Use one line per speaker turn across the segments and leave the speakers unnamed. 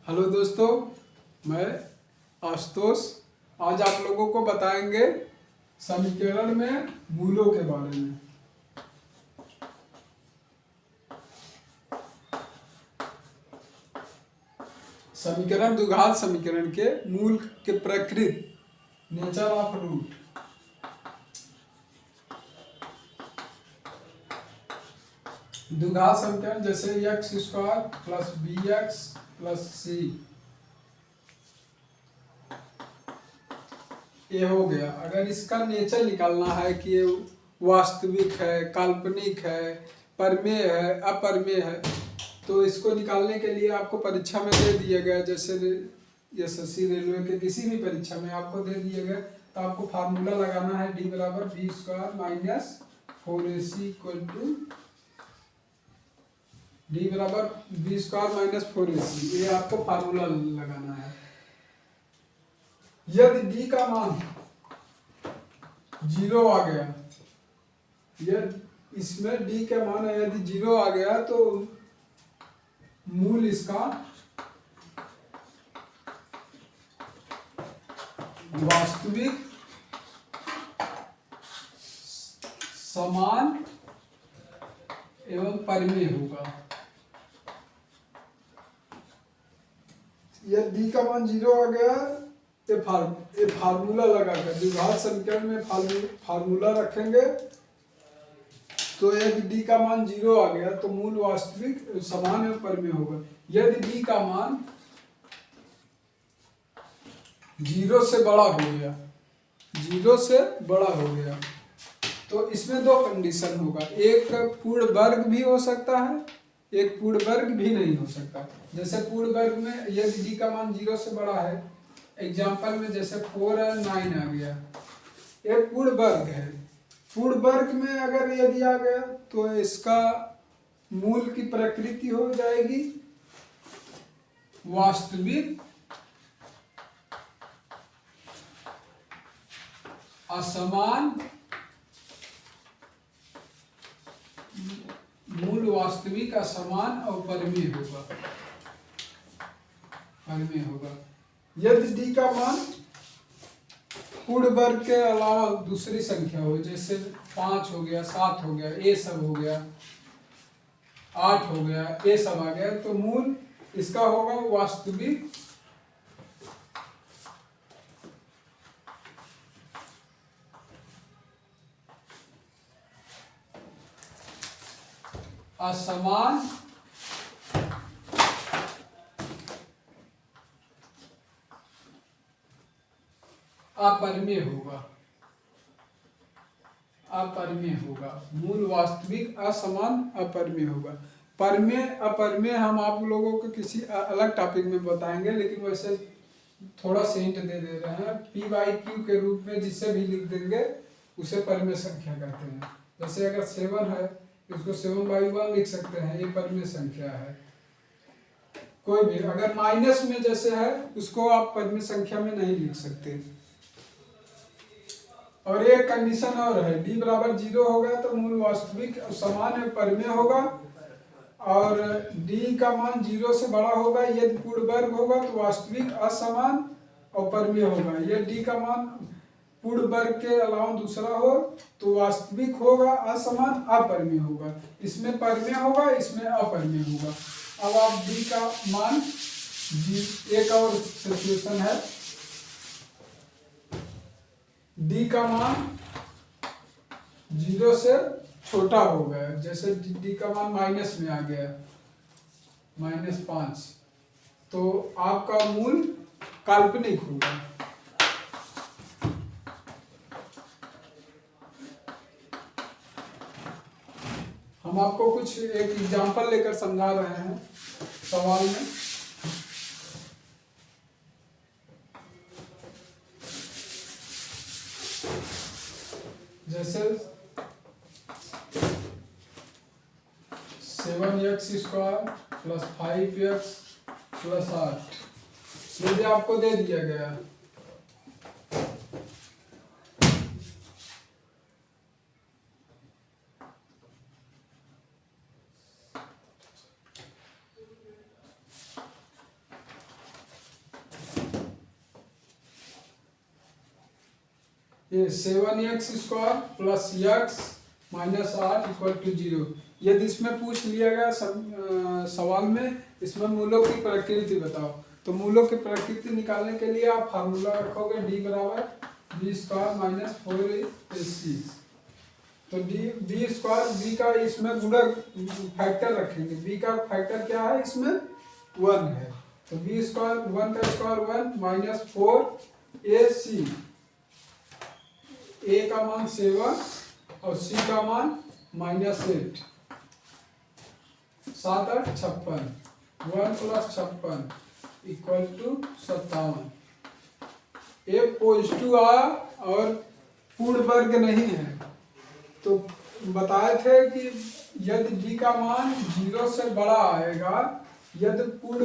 Hello दोस्तों, मैं आशुतोष आज आप लोगों को बताएंगे समीकरण में मूलों के बारे में। समीकरण द्विघात समीकरण के मूल के प्रकृति, नेचर ऑफ रूट। द्विघात समीकरण जैसे x square plus b x plus c, ये हो गया। अगर इसका नेचर निकालना है कि ये वास्तविक है, काल्पनिक है, परमेय है, अपरमेय है, तो इसको निकालने के लिए आपको परीक्षा में दे दिया गया, जैसे एसएससी रेलवे के किसी भी परीक्षा में आपको दे दिया गया, तो आपको फार्मूला लगाना है डी बराबर b square minus 4ac equal to d बराबर बी स्क्वायर माइनस 4ac, ये आपको फार्मूला लगाना है। यदि डी का मान 0 आ गया, यदि इसमें डी का मान है यदि 0 आ गया, तो मूल इसका वास्तविक, समान एवं परिमेय होगा। यदि डी का मान 0 आ गया, ये फार्मूला लगाकर द्विघात समीकरण में फार्मूला रखेंगे, तो यदि डी का मान 0 आ गया तो मूल वास्तविक, समान एवं परिमेय होगा। यदि डी का मान 0 से बड़ा हो गया, 0 से बड़ा हो गया, तो इसमें दो कंडीशन होगा। एक पूर्ण वर्ग भी हो सकता है, एक पूर्ण वर्ग भी नहीं हो सकता। जैसे पूर्ण वर्ग में यदि डी का मान 0 से बड़ा है, एग्जाम्पल में जैसे 4 और 9 आ गया, एक पूर्ण वर्ग है। पूर्ण वर्ग में अगर यदि आ गया तो इसका मूल की प्रकृति हो जाएगी वास्तविक, असमान, मूल वास्तविक असमान और परिमेय होगा, परिमेय होगा। यदि डी का मान पूर्ण वर्ग के अलावा दूसरी संख्या हो, जैसे 5 हो गया, 7 हो गया, ये सब हो गया, 8 हो गया, ये सब आ गया, तो मूल इसका होगा वास्तविक, असमान, अपरिमेय होगा, अपरिमेय होगा। मूल वास्तविक, असमान, अपरिमेय होगा। परिमेय अपरिमेय हम आप लोगों को किसी अलग टॉपिक में बताएंगे, लेकिन वैसे थोड़ा सा हिंट दे रहे हैं। p/q के रूप में जिससे भी लिख देंगे उसे परिमेय संख्या कहते हैं। जैसे अगर 7 है, इसको 7/1 लिख सकते हैं, ये परिमेय संख्या है। कोई भी अगर माइनस में जैसे है, उसको आप परिमेय संख्या में नहीं लिख सकते। और एक कंडीशन और है, डी बराबर 0 हो गया तो मूल वास्तविक, समान एवं परिमेय होगा, और डी का मान 0 से बड़ा होगा, यदि पूर्ण वर्ग होगा तो वास्तविक, असमान और परिमेय होगा। यदि डी का मान पूर्ण वर्ग के अलावा दूसरा हो तो वास्तविक होगा, असमान, अपरिमेय होगा। इसमें परिमेय होगा, इसमें अपरिमेय होगा। अब आप डी का मान, एक और सिचुएशन है, डी का मान 0 से छोटा हो गया, जैसे डी का मान माइनस में आ गया, -5, तो आपका मूल काल्पनिक होगा। हम आपको कुछ एक एग्जांपल लेकर समझा रहे हैं सवाल में। जैसे 7x square plus 5x plus 8 यदि आपको दे दिया गया, ये 7x² plus x minus 8 equal to 0। यदि इसमें पूछ लिया गया सवाल में इसमें मूलों की प्रकृति बताओ, तो मूलों की प्रकृति निकालने के लिए आप फार्मूला रखोगे d बराबर b² माइनस 4ac। तो बी स्क्वायर बी का इसमें गुणक फैक्टर रखेंगे, बी का फैक्टर क्या है इसमें 1 है, तो बी स्क्वायर 1 का स्क्वायर 1 माइनस 4ac, ए का मान 7 और सी का मान -8, 7 8 56, 1 plus 56 equal to 57। A positive आ और पूर्ण वर्ग नहीं है, तो बताए थे कि यदि d का मान 0 से बड़ा आएगा, यदि पूर्ण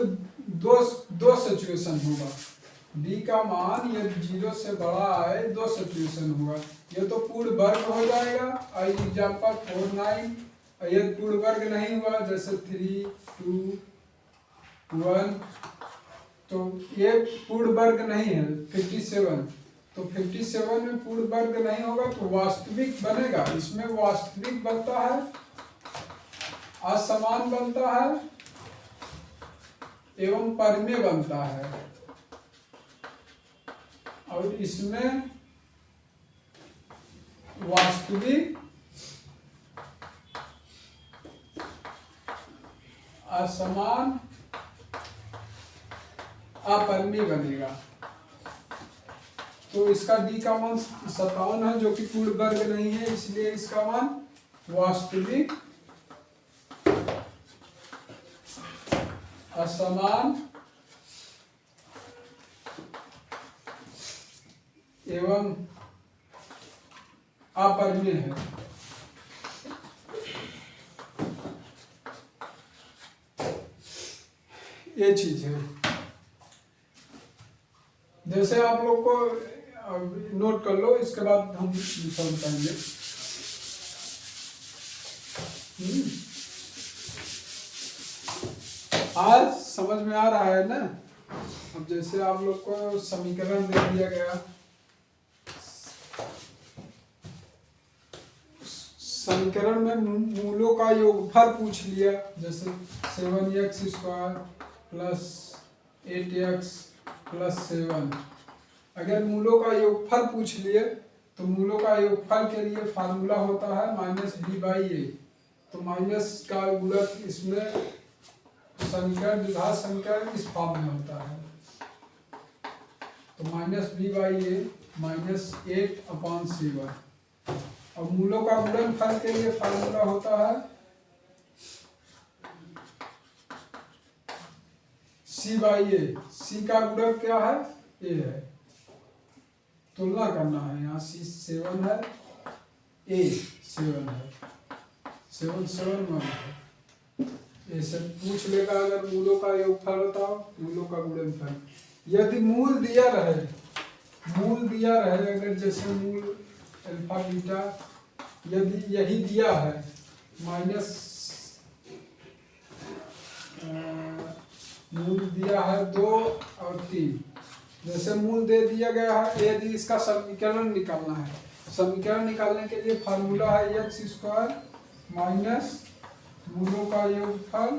दो सिचुएशन होगा, d का मान यदि 0 से बड़ा आए दो सिचुएशन होगा, ये तो पूर्ण वर्ग हो जाएगा, आई एग्जाम्पल 4 9। यदि पूर्ण वर्ग नहीं हुआ जैसे 3 2 1, तो ये पूर्ण वर्ग नहीं है 57, तो 57 में पूर्ण वर्ग नहीं होगा तो वास्तविक बनेगा, इसमें वास्तविक बनता है, असमान बनता है एवं परिमेय बनता है, और इसमें वास्तविक असमान अपरिमेय बनेगा। तो इसका d का मान 57 है जो कि पूर्ण वर्ग नहीं है, इसलिए इसका मान वास्तविक असमान एवं अपरिमेय है। ये चीज है, जैसे आप लोग को नोट कर लो, इसके बाद हम सॉल्व करेंगे। आज समझ में आ रहा है ना। अब जैसे आप लोग को समीकरण दे दिया गया, समीकरण में मूलों का योगफल पूछ लिया, जैसे 7x² प्लस 8x प्लस 7। अगर मूलों का योगफल पूछ लिए तो मूलों का योगफल के लिए फार्मूला होता है -b/a, तो माइनस का गुणक इसमें समीकरण द्विघात समीकरण इस फॉर्म में होता है, तो -b/a -8/7। और मूलों का गुणनफल के लिए फार्मूला होता है c/a, c का गुणक क्या है a है, तुलना करना है, यहाँ c 7 है a 7 है, 7 7 1 है, ऐसे पूछ लेगा। अगर मूलों का योगफल बताओ, मूलों का गुणनफल, यदि मूल दिया रहे, अगर जैसे मूल अल्फा बीटा यदि यही दिया है, मूल दिया है 2 और 3, जैसे मूल दे दिया गया है, यदि इसका समीकरण निकालना है, समीकरण निकालने के लिए फार्मूला है x² माइनस मूलों का योगफल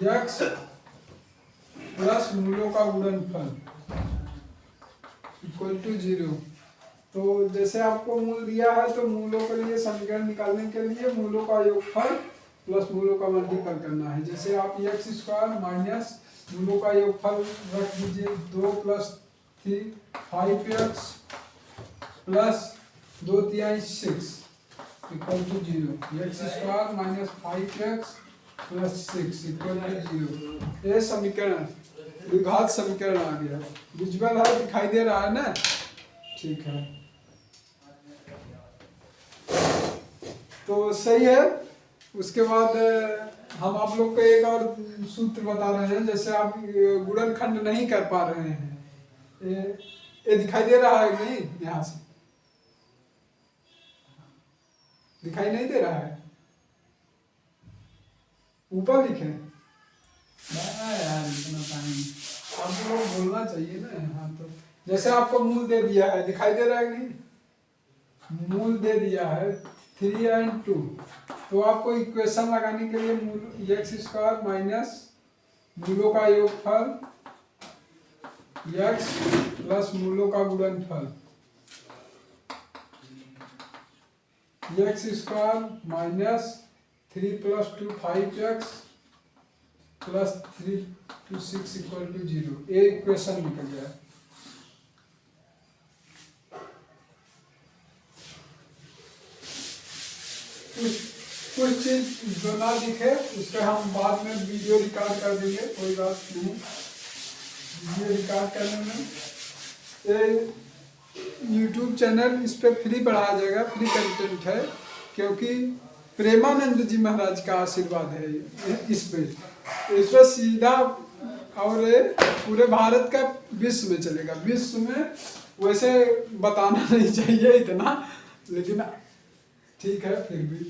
x प्लस मूलों का गुणनफल इक्वल टू 0। तो जैसे आपको मूल दिया है तो मूलों के लिए समीकरण निकालने के लिए मूलों का योगफल प्लस मूलों का मल्टीपल करना है। जैसे आप x² माइनस मूलों का योगफल रख दीजिए 2 + 3 5x plus 2 3 6 equal to 0। x² minus 5x plus 6 equal to 0। ये समीकरण द्विघात समीकरण आ गया, विजुअल है, दिखाई दे रहा है ना, ठीक है। तो सही है। उसके बाद हम आप लोग को एक और सूत्र बता रहे हैं, जैसे आप गुणनखंड नहीं कर पा रहे हैं, ये दिखाई दे रहा है नहीं, यहाँ से दिखाई नहीं दे रहा है, ऊपर लिखे यार, इतना टाइम आप लोग बोलना चाहिए ना। हाँ, तो जैसे आपको मूल दे दिया है, दिखाई दे रहा है नहीं, मूल दे दिया है 3 एंड 2, तो आपको इक्वेशन लगाने के लिए मूल एक्स स्क्वायर माइनस मूलों का योगफल x प्लस मूलों का गुणनफल, x square minus 3 + 2 5x plus 3 to 6 = 0, ये इक्वेशन निकल गया। कुछ चीज जो ना दिखे उसका हम बाद में वीडियो रिकॉर्ड कर देंगे, कोई बात नहीं। वीडियो रिकॉर्ड करने में ये YouTube चैनल इस पर फ्री बढ़ाया जाएगा, फ्री कंटेंट है, क्योंकि प्रेमानंद जी महाराज का आशीर्वाद है इस पे सीधा, और पूरे भारत का विश्व में चलेगा। विश्व में वैसे बताना नहीं चाहिए इतना, लेकिन ठीक है फिर भी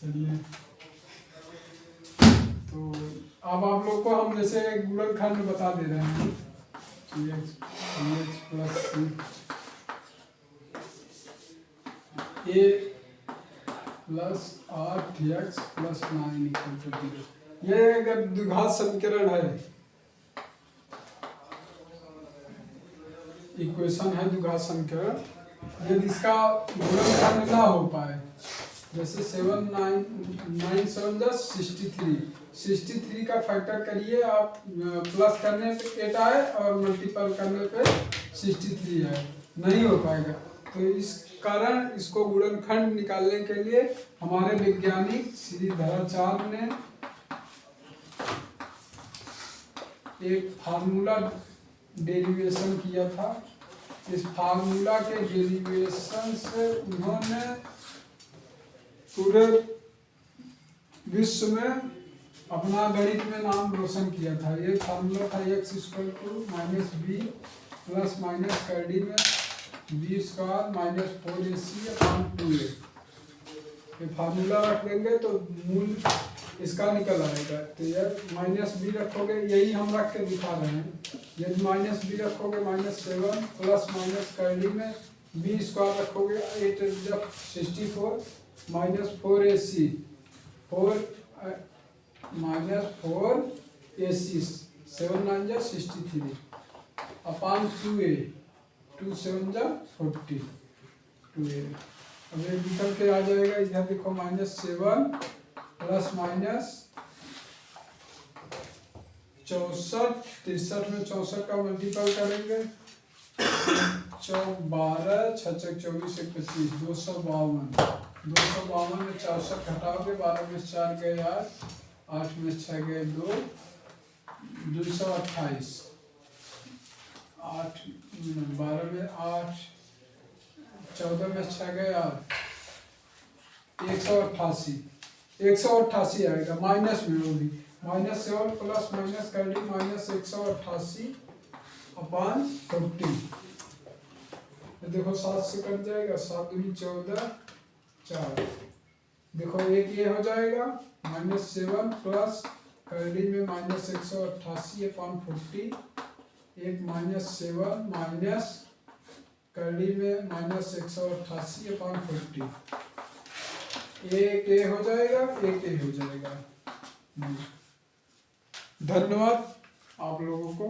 चलिए। तो अब आप लोग को हम जैसे गुणनखंड बता दे रहे हैं, a प्लस 8x प्लस 9 = 0। ये अगर द्विघात समीकरण है, इक्वेशन है द्विघात समीकरण, यदि इसका गुणनखंड ना हो पाए, जैसे 7 9 7 63 का फैक्टर करिए आप, प्लस करने पे 8 आए और मल्टीपल करने पे 63 आए, नहीं हो पाएगा। तो इस कारण इसको गुणनखंड निकालने के लिए हमारे वैज्ञानिक श्रीधराचार्य ने एक फार्मूला डेरिवेशन किया था। इस फार्मूला के डेरिवेशन से उन्होंने पूरे विश्व में अपना गणित में नाम रोशन किया था। ये फार्मूला था x = -b plus minus curdy में b² - 4ac/2a। ये फार्मूला रख देंगे तो मूल इसका निकल आएगा। तो ये -b रखोगे, यही हम रख के दिखा रहे हैं। यदि -b रखोगे -7 प्लस माइनस कर्डी में b² रखोगे 8 × 64 -4ac 4 -4ac 7 9 63 upon 2a 2 7 40 2a। अब ये निकल के आ जाएगा, इधर देखो -7 प्लस माइनस 64 63 में 64 का मल्टीपल करेंगे, 12 6 24 25 252 में 64 घटाओगे, 12 में 4 गए 8 में 6 गए 2 228 8 12 में 8 14 में 6 गए 8 188 आएगा, माइनस में होगी -7 प्लस माइनस कर्डी -188 अपॉन 40। देखो 7 से कट जाएगा, 7 दूनी 14 4। देखो एक ये हो जाएगा -7 प्लस कर्डी में -188 अपॉन 40, एक -7 माइनस कर्डी में -188 अपॉन 40, एक ए हो जाएगा, एक ए हो जाएगा। धन्यवाद आप लोगों को।